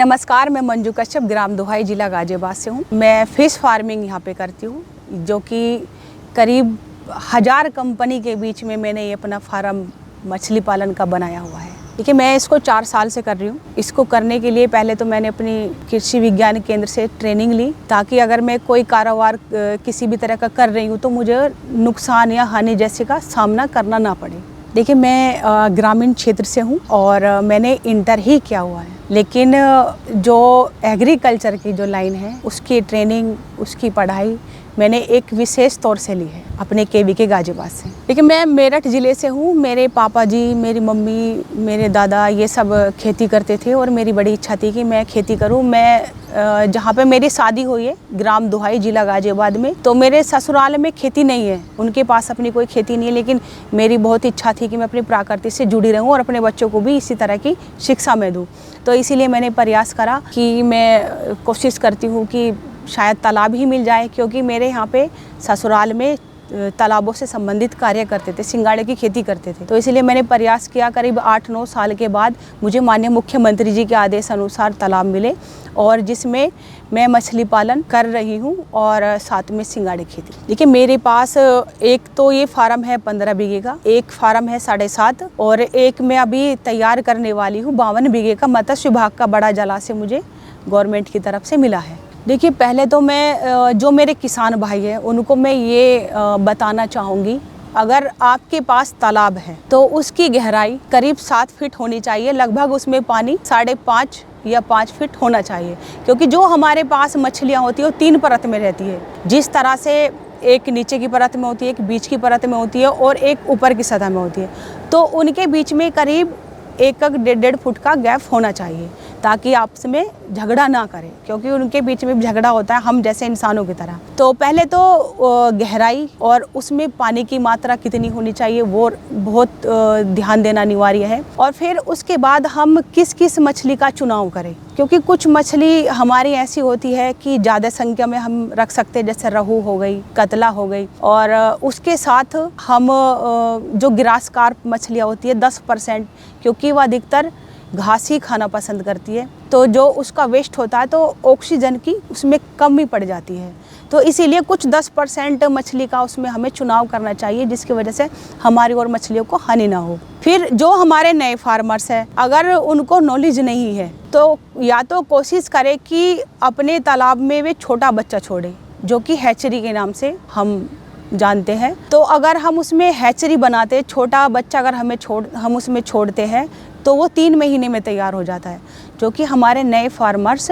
नमस्कार, मैं मंजू कश्यप ग्राम दुहाई जिला गाजियाबाद से हूँ। मैं फिश फार्मिंग यहाँ पे करती हूँ, जो कि करीब 1000 कंपनी के बीच में मैंने ये अपना फार्म मछली पालन का बनाया हुआ है। देखिए, मैं इसको 4 साल से कर रही हूँ। इसको करने के लिए पहले तो मैंने अपनी कृषि विज्ञान केंद्र से ट्रेनिंग ली, ताकि अगर मैं कोई कारोबार किसी भी तरह का कर रही हूँ तो मुझे नुकसान या हानि जैसे का सामना करना ना पड़े। देखिए, मैं ग्रामीण क्षेत्र से हूँ और मैंने इंटर ही किया हुआ है, लेकिन जो एग्रीकल्चर की जो लाइन है उसकी ट्रेनिंग, उसकी पढ़ाई मैंने एक विशेष तौर से ली है अपने केवी गाजियाबाद से। लेकिन मैं मेरठ ज़िले से हूँ। मेरे पापा जी, मेरी मम्मी, मेरे दादा ये सब खेती करते थे और मेरी बड़ी इच्छा थी कि मैं खेती करूँ। मैं जहाँ पे मेरी शादी हुई है ग्राम दुहाई जिला गाजियाबाद में, तो मेरे ससुराल में खेती नहीं है, उनके पास अपनी कोई खेती नहीं है। लेकिन मेरी बहुत इच्छा थी कि मैं अपनी प्रकृति से जुड़ी रहूँ और अपने बच्चों को भी इसी तरह की शिक्षा मैं दूँ। तो इसीलिए मैंने प्रयास करा कि मैं कोशिश करती हूँ कि शायद तालाब ही मिल जाए, क्योंकि मेरे यहाँ पे ससुराल में तालाबों से संबंधित कार्य करते थे, सिंगाड़े की खेती करते थे। तो इसीलिए मैंने प्रयास किया। करीब 8-9 साल के बाद मुझे माननीय मुख्यमंत्री जी के आदेश अनुसार तालाब मिले, और जिसमें मैं मछली पालन कर रही हूँ और साथ में सिंगाड़े खेती। देखिए, मेरे पास एक तो ये फार्म है 15 बीघे का, एक फार्म है 7.5, और एक मैं अभी तैयार करने वाली हूँ 52 बीघे का। मत्स्य विभाग का बड़ा जलाशय मुझे गवर्नमेंट की तरफ से मिला है। देखिए, पहले तो मैं जो मेरे किसान भाई हैं उनको मैं ये बताना चाहूँगी, अगर आपके पास तालाब है तो उसकी गहराई करीब 7 फीट होनी चाहिए। लगभग उसमें पानी 5.5 या 5 फीट होना चाहिए, क्योंकि जो हमारे पास मछलियाँ होती है वो 3 परत में रहती है। जिस तरह से एक नीचे की परत में होती है, एक बीच की परत में होती है और एक ऊपर की सतह में होती है, तो उनके बीच में करीब 1-1.5 फुट का गैप होना चाहिए, ताकि आपस में झगड़ा ना करें, क्योंकि उनके बीच में झगड़ा होता है हम जैसे इंसानों की तरह। तो पहले तो गहराई और उसमें पानी की मात्रा कितनी होनी चाहिए वो बहुत ध्यान देना अनिवार्य है। और फिर उसके बाद हम किस किस मछली का चुनाव करें, क्योंकि कुछ मछली हमारी ऐसी होती है कि ज़्यादा संख्या में हम रख सकते हैं, जैसे रहू हो गई, कतला हो गई, और उसके साथ हम जो ग्रासकार मछलियाँ होती है 10%, क्योंकि वह अधिकतर घास ही खाना पसंद करती है, तो जो उसका वेस्ट होता है तो ऑक्सीजन की उसमें कमी पड़ जाती है। तो इसीलिए कुछ 10% मछली का उसमें हमें चुनाव करना चाहिए, जिसकी वजह से हमारी और मछलियों को हानि ना हो। फिर जो हमारे नए फार्मर्स हैं, अगर उनको नॉलेज नहीं है तो या तो कोशिश करें कि अपने तालाब में वे छोटा बच्चा छोड़े, जो कि हैचरी के नाम से हम जानते हैं। तो अगर हम उसमें हैचरी बनाते, छोटा बच्चा अगर हम उसमें छोड़ते हैं तो वो 3 महीने में तैयार हो जाता है, जो कि हमारे नए फार्मर्स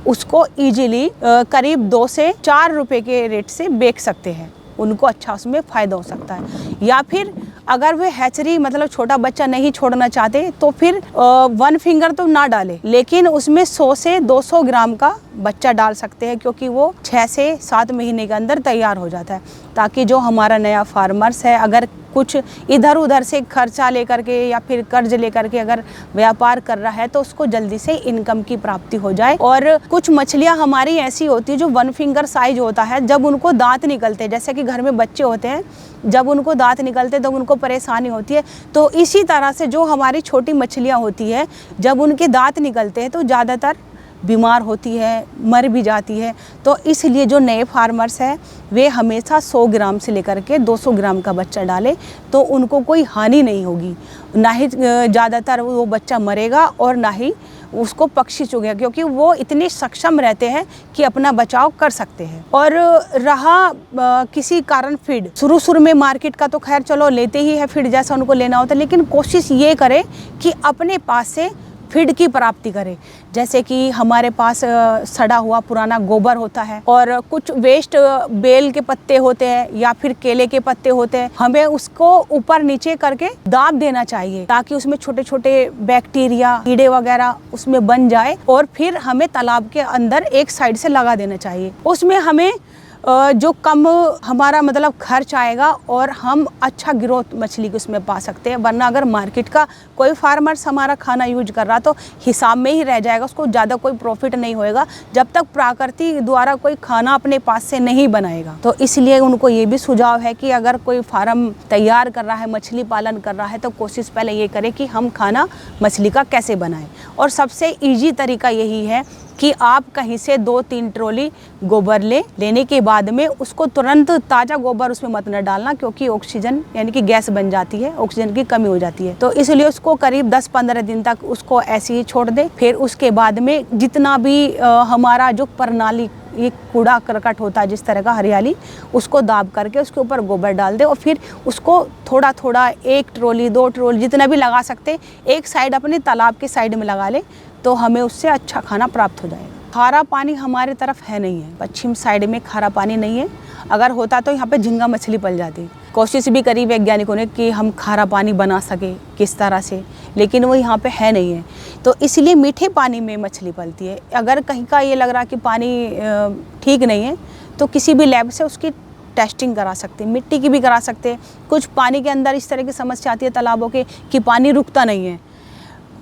उसको इजीली करीब 2 से 4 रुपए के रेट से बेच सकते हैं। उनको अच्छा उसमें फ़ायदा हो सकता है। या फिर अगर वे हैचरी मतलब छोटा बच्चा नहीं छोड़ना चाहते तो फिर 1 फिंगर तो ना डालें, लेकिन उसमें 100 से 200 ग्राम का बच्चा डाल सकते हैं, क्योंकि वो 6 से 7 महीने के अंदर तैयार हो जाता है, ताकि जो हमारा नया फार्मर्स है अगर कुछ इधर उधर से खर्चा लेकर के या फिर कर्ज लेकर के अगर व्यापार कर रहा है तो उसको जल्दी से इनकम की प्राप्ति हो जाए। और कुछ मछलियां हमारी ऐसी होती है जो 1 फिंगर साइज होता है, जब उनको दांत निकलते, जैसे कि घर में बच्चे होते हैं, जब उनको दांत निकलते तो उनको परेशानी होती है। तो इसी तरह से जो हमारी छोटी मछलियाँ होती है, जब उनके दांत निकलते हैं तो ज़्यादातर बीमार होती है, मर भी जाती है। तो इसलिए जो नए फार्मर्स हैं वे हमेशा 100 ग्राम से लेकर के 200 ग्राम का बच्चा डालें, तो उनको कोई हानि नहीं होगी, ना ही ज़्यादातर वो बच्चा मरेगा और ना ही उसको पक्षी चुगेगा, क्योंकि वो इतने सक्षम रहते हैं कि अपना बचाव कर सकते हैं। और रहा किसी कारण फीड, शुरू में मार्केट का तो खैर चलो लेते ही है, फीड जैसा उनको लेना होता है, लेकिन कोशिश ये करें कि अपने पास से फीड की प्राप्ति करें। जैसे कि हमारे पास सड़ा हुआ पुराना गोबर होता है और कुछ वेस्ट बेल के पत्ते होते हैं या फिर केले के पत्ते होते हैं, हमें उसको ऊपर नीचे करके दाब देना चाहिए, ताकि उसमें छोटे छोटे बैक्टीरिया, कीड़े वगैरह उसमें बन जाए, और फिर हमें तालाब के अंदर एक साइड से लगा देना चाहिए। उसमें हमें जो कम हमारा मतलब खर्च आएगा और हम अच्छा ग्रोथ मछली की उसमें पा सकते हैं। वरना अगर मार्केट का कोई फार्मर्स हमारा खाना यूज कर रहा तो हिसाब में ही रह जाएगा, उसको ज़्यादा कोई प्रॉफिट नहीं होएगा जब तक प्रकृति द्वारा कोई खाना अपने पास से नहीं बनाएगा। तो इसलिए उनको ये भी सुझाव है कि अगर कोई फार्म तैयार कर रहा है, मछली पालन कर रहा है, तो कोशिश पहले ये करें कि हम खाना मछली का कैसे बनाएं। और सबसे ईजी तरीका यही है कि आप कहीं से 2-3 ट्रॉली गोबर लेने के बाद में उसको तुरंत ताज़ा गोबर उसमें मत न डालना, क्योंकि ऑक्सीजन यानी कि गैस बन जाती है, ऑक्सीजन की कमी हो जाती है। तो इसलिए उसको करीब 10-15 दिन तक उसको ऐसे ही छोड़ दे। फिर उसके बाद में जितना भी हमारा जो प्रणाली ये कूड़ा करकट होता है, जिस तरह का हरियाली, उसको दाब करके उसके ऊपर गोबर डाल दे और फिर उसको थोड़ा थोड़ा 1 ट्रॉली 2 ट्रॉली जितना भी लगा सकते एक साइड अपने तालाब के साइड में लगा ले, तो हमें उससे अच्छा खाना प्राप्त हो जाएगा। खारा पानी हमारे तरफ है नहीं है, पश्चिम साइड में खारा पानी नहीं है। अगर होता तो यहाँ पे झींगा मछली पल जाती। कोशिश भी करी वैज्ञानिकों ने कि हम खारा पानी बना सके किस तरह से, लेकिन वो यहाँ पे है नहीं है। तो इसलिए मीठे पानी में मछली पलती है। अगर कहीं का ये लग रहा कि पानी ठीक नहीं है तो किसी भी लैब से उसकी टेस्टिंग करा सकते हैं, मिट्टी की भी करा सकते हैं। कुछ पानी के अंदर इस तरह की समस्या आती है तालाबों के कि पानी रुकता नहीं है।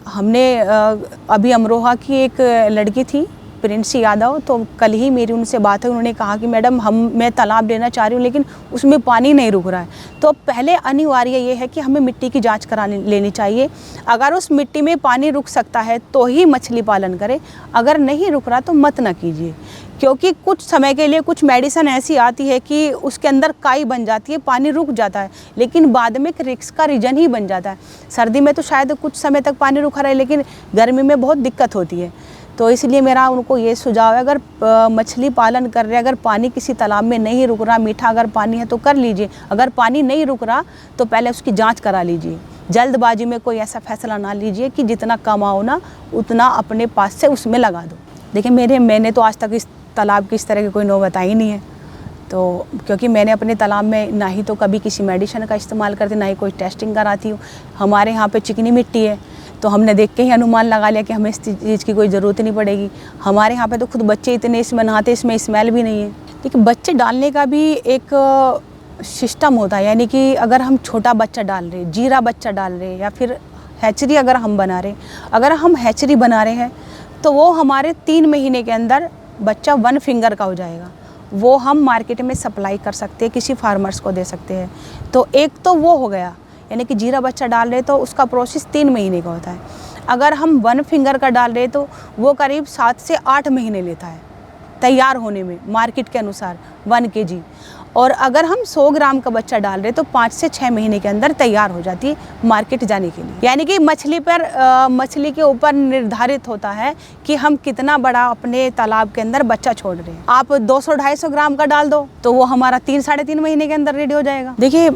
हमने अभी अमरोहा की एक लड़की थी प्रिंसी यादव, तो कल ही मेरी उनसे बात है। उन्होंने कहा कि मैडम मैं तालाब लेना चाह रही हूँ लेकिन उसमें पानी नहीं रुक रहा है। तो पहले अनिवार्य ये है कि हमें मिट्टी की जांच करा लेनी चाहिए। अगर उस मिट्टी में पानी रुक सकता है तो ही मछली पालन करें, अगर नहीं रुक रहा तो मत ना कीजिए। क्योंकि कुछ समय के लिए कुछ मेडिसिन ऐसी आती है कि उसके अंदर काई बन जाती है, पानी रुक जाता है, लेकिन बाद में रिस्क का रीजन ही बन जाता है। सर्दी में तो शायद कुछ समय तक पानी रुका रहे, लेकिन गर्मी में बहुत दिक्कत होती है। तो इसलिए मेरा उनको ये सुझाव है, अगर मछली पालन कर रहे, अगर पानी किसी तालाब में नहीं रुक रहा, मीठा अगर पानी है तो कर लीजिए। अगर पानी नहीं रुक रहा तो पहले उसकी जांच करा लीजिए। जल्दबाजी में कोई ऐसा फैसला ना लीजिए कि जितना कमाओ ना उतना अपने पास से उसमें लगा दो। देखिए मैंने तो आज तक इस तालाब की इस तरह की कोई नौबत आई नहीं है। तो क्योंकि मैंने अपने तालाब में ना ही तो कभी किसी मेडिसिन का इस्तेमाल करती, ना ही कोई टेस्टिंग कराती हूँ। हमारे यहाँ पे चिकनी मिट्टी है, तो हमने देख के ही अनुमान लगा लिया कि हमें इस चीज़ की कोई ज़रूरत नहीं पड़ेगी। हमारे यहाँ पे तो खुद बच्चे इतने इसमें नहाते, इसमें स्मेल भी नहीं है। लेकिन बच्चे डालने का भी एक सिस्टम होता है, यानी कि अगर हम छोटा बच्चा डाल रहे, जीरा बच्चा डाल रहे, या फिर हैचरी अगर हम बना रहे, अगर हम हैचरी बना रहे हैं तो वो हमारे 3 महीने के अंदर बच्चा 1 फिंगर का हो जाएगा। वो हम मार्केट में सप्लाई कर सकते हैं, किसी फार्मर्स को दे सकते हैं। तो एक तो वो हो गया, यानी कि जीरा बच्चा डाल रहे तो उसका प्रोसेस 3 महीने का होता है। अगर हम 1 फिंगर का डाल रहे तो वो करीब 7 से 8 महीने लेता है तैयार होने में, मार्केट के अनुसार 1 kg। और अगर हम 100 ग्राम का बच्चा डाल रहे तो 5 से 6 महीने के अंदर तैयार हो जाती है मार्केट जाने के लिए। यानी कि मछली के ऊपर निर्धारित होता है कि हम कितना बड़ा अपने तालाब के अंदर बच्चा छोड़ रहे हैं। आप 200-250 ग्राम का डाल दो तो वो हमारा 3-3.5 महीने के अंदर रेडी हो जाएगा। देखिए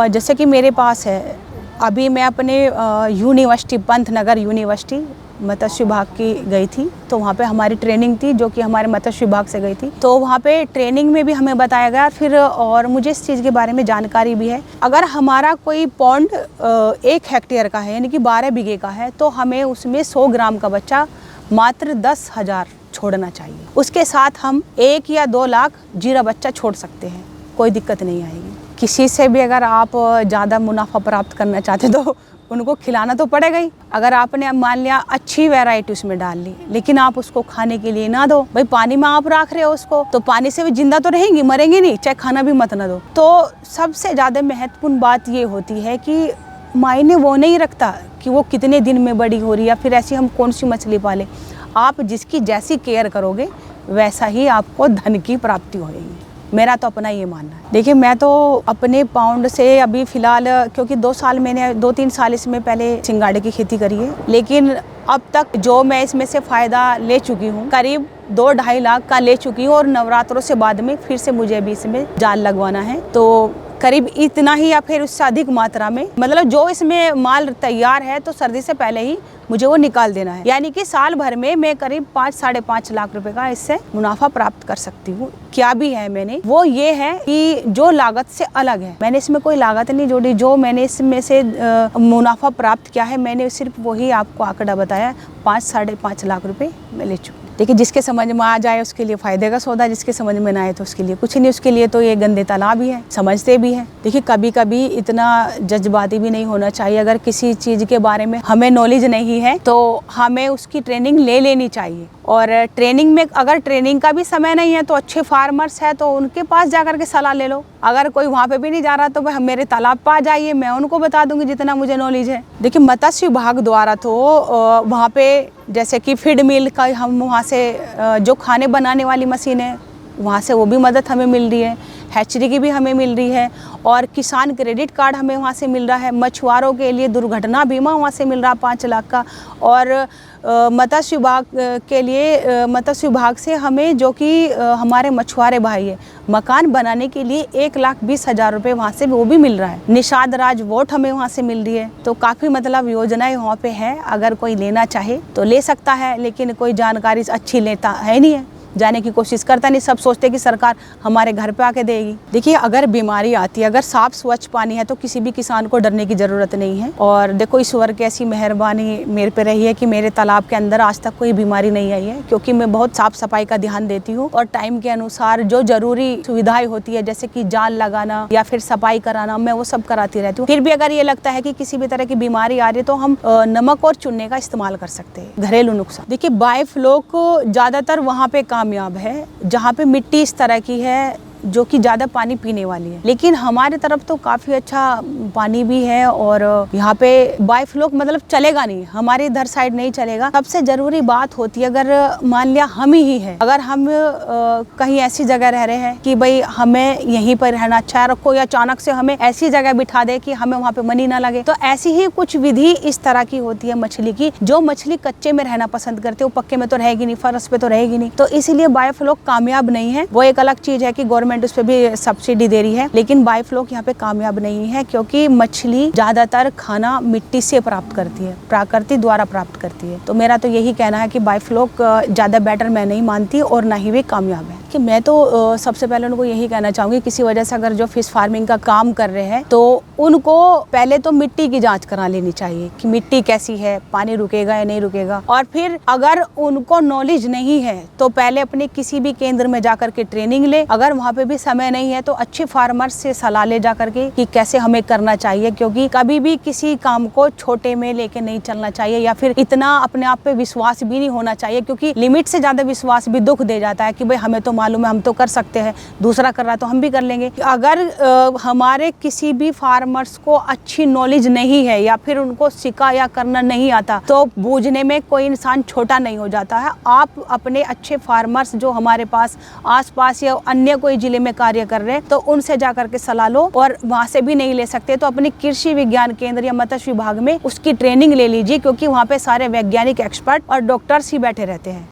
जैसे कि मेरे पास है, अभी मैं अपने यूनिवर्सिटी, पंतनगर यूनिवर्सिटी मत्स्य विभाग की गई थी, तो वहाँ पे हमारी ट्रेनिंग थी जो कि हमारे मत्स्य विभाग से गई थी। तो वहाँ पे ट्रेनिंग में भी हमें बताया गया, फिर और मुझे इस चीज़ के बारे में जानकारी भी है। अगर हमारा कोई पॉन्ड 1 हेक्टेयर का है, यानी कि 12 बीघे का है, तो हमें उसमें 100 ग्राम का बच्चा मात्र 10,000 छोड़ना चाहिए। उसके साथ हम 1 या 2 लाख जीरा बच्चा छोड़ सकते हैं, कोई दिक्कत नहीं आएगी। किसी से भी अगर आप ज़्यादा मुनाफा प्राप्त करना चाहते तो उनको खिलाना तो पड़ेगा ही। अगर आपने मान लिया अच्छी वैरायटी उसमें डाल ली, लेकिन आप उसको खाने के लिए ना दो, भाई पानी में आप रख रहे हो उसको, तो पानी से भी जिंदा तो रहेंगी, मरेंगी नहीं, चाहे खाना भी मत ना दो। तो सबसे ज़्यादा महत्वपूर्ण बात ये होती है कि मायने वो नहीं रखता कि वो कितने दिन में बड़ी हो रही है, या फिर ऐसी हम कौन सी मछली पाले। आप जिसकी जैसी केयर करोगे वैसा ही आपको धन की प्राप्ति होगी। मेरा तो अपना ये मानना है। देखिए मैं तो अपने पाउंड से अभी फ़िलहाल, क्योंकि 2-3 साल इसमें पहले सिंगाड़े की खेती करी है, लेकिन अब तक जो मैं इसमें से फ़ायदा ले चुकी हूँ करीब 2-2.5 लाख का ले चुकी हूँ। और नवरात्रों से बाद में फिर से मुझे अभी इसमें जाल लगवाना है, तो करीब इतना ही या फिर उससे अधिक मात्रा में, मतलब जो इसमें माल तैयार है तो सर्दी से पहले ही मुझे वो निकाल देना है। यानी कि साल भर में मैं करीब 5-5.5 लाख रुपए का इससे मुनाफा प्राप्त कर सकती हूँ। क्या भी है मैंने, वो ये है कि जो लागत से अलग है, मैंने इसमें कोई लागत नहीं जोड़ी। जो मैंने इसमें से मुनाफा प्राप्त किया है, मैंने सिर्फ वही आपको आंकड़ा बताया, 5-5.5 लाख रुपए मैं ले चुकी। देखिए, जिसके समझ में आ जाए उसके लिए फायदे का सौदा, जिसके समझ में ना आए तो उसके लिए कुछ नहीं। उसके लिए तो ये गंदे तालाब ही है, समझते भी हैं। देखिए, कभी कभी इतना जज्बाती भी नहीं होना चाहिए। अगर किसी चीज़ के बारे में हमें नॉलेज नहीं है तो हमें उसकी ट्रेनिंग ले लेनी चाहिए। और ट्रेनिंग में अगर ट्रेनिंग का भी समय नहीं है तो अच्छे फार्मर्स है तो उनके पास जाकर के सलाह ले लो। अगर कोई वहाँ पे भी नहीं जा रहा तो वह मेरे तालाब पर आ जाइए, मैं उनको बता दूंगी जितना मुझे नॉलेज है। देखिए, मत्स्य विभाग द्वारा तो वहाँ पे जैसे कि फीड मिल का हम वहाँ से जो खाने बनाने वाली मशीन है वहाँ से वो भी मदद हमें मिल रही है, हैचरी की भी हमें मिल रही है, और किसान क्रेडिट कार्ड हमें वहाँ से मिल रहा है। मछुआरों के लिए दुर्घटना बीमा वहाँ से मिल रहा 5 लाख का। और मत्स्य विभाग के लिए मत्स्य विभाग से हमें जो कि हमारे मछुआरे भाई है, मकान बनाने के लिए 1,20,000 रुपये वहाँ से वो भी मिल रहा है। निषाद राज वोट हमें वहाँ से मिल रही है। तो काफ़ी मतलब योजनाएं वहाँ पे है, अगर कोई लेना चाहे तो ले सकता है, लेकिन कोई जानकारी अच्छी लेता है नहीं है, जाने की कोशिश करता नहीं। सब सोचते कि सरकार हमारे घर पे आके देगी। देखिए, अगर बीमारी आती है, अगर साफ स्वच्छ पानी है तो किसी भी किसान को डरने की ज़रूरत नहीं है। और देखो, ईश्वर की ऐसी मेहरबानी मेरे पे रही है कि मेरे तालाब के अंदर आज तक कोई बीमारी नहीं आई है, क्योंकि मैं बहुत साफ सफाई का ध्यान देती हूँ और टाइम के अनुसार जो जरूरी सुविधाएं होती है, जैसे कि जाल लगाना या फिर सफाई कराना, मैं वो सब कराती रहती हूँ। फिर भी अगर ये लगता है कि किसी भी तरह की बीमारी आ रही है तो हम नमक और चूने का इस्तेमाल कर सकते हैं, घरेलू नुस्खा। देखिए, बायोफ्लोक ज़्यादातर वहाँ पे कामयाब है जहाँ पे मिट्टी इस तरह की है जो कि ज़्यादा पानी पीने वाली है। लेकिन हमारे तरफ तो काफ़ी अच्छा पानी भी है और यहाँ पे बायोफ्लोक मतलब चलेगा नहीं, हमारे इधर साइड नहीं चलेगा। सबसे ज़रूरी बात होती है, अगर मान लिया हम ही है, अगर हम कहीं ऐसी जगह रह रहे हैं कि भाई हमें यहीं पर रहना अच्छा है, रखो, या अचानक से हमें ऐसी जगह बिठा दे कि हमें वहाँ पे मन ही ना लगे, तो ऐसी ही कुछ विधि इस तरह की होती है मछली की। जो मछली कच्चे में रहना पसंद करते, वो पक्के में तो रहेगी नहीं, फर्श पे तो रहेगी नहीं, तो इसीलिए बायोफ्लोक कामयाब नहीं है। वो एक अलग चीज़ है कि गवर्नमेंट उस पर भी सब्सिडी दे रही है, लेकिन बायोफ्लोक यहाँ पे कामयाब नहीं है, क्योंकि मछली ज्यादातर खाना मिट्टी से प्राप्त करती है, प्रकृति द्वारा प्राप्त करती है। तो मेरा तो यही कहना है कि बायोफ्लोक ज्यादा बेटर मैं नहीं मानती और ना ही वे कामयाब है। कि मैं तो सबसे पहले उनको यही कहना चाहूंगी, किसी वजह से अगर जो फिश फार्मिंग का काम कर रहे हैं तो उनको पहले तो मिट्टी की जांच करा लेनी चाहिए कि मिट्टी कैसी है, पानी रुकेगा या नहीं रुकेगा। और फिर अगर उनको नॉलेज नहीं है तो पहले अपने किसी भी केंद्र में जाकर के ट्रेनिंग ले। अगर वहाँ पे भी समय नहीं है तो अच्छे फार्मर्स से सलाह ले जा करके कि कैसे हमें करना चाहिए, क्योंकि कभी भी किसी काम को छोटे में लेके नहीं चलना चाहिए, या फिर इतना अपने आप पे विश्वास भी नहीं होना चाहिए, क्योंकि लिमिट से ज्यादा विश्वास भी दुख दे जाता है कि भाई हमें तो मालूम है, हम तो कर सकते हैं, दूसरा कर रहा है तो हम भी कर लेंगे। अगर हमारे किसी भी फार्मर्स को अच्छी नॉलेज नहीं है या फिर उनको सिखा या करना नहीं आता तो बूझने में कोई इंसान छोटा नहीं हो जाता है। आप अपने अच्छे फार्मर्स जो हमारे पास आसपास या अन्य कोई जिले में कार्य कर रहे हैं तो उनसे जाकर के सलाह लो, और वहाँ से भी नहीं ले सकते तो अपने कृषि विज्ञान केंद्र या मत्स्य विभाग में उसकी ट्रेनिंग ले लीजिए, क्योंकि वहाँ पे सारे वैज्ञानिक, एक्सपर्ट और डॉक्टर्स ही बैठे रहते हैं।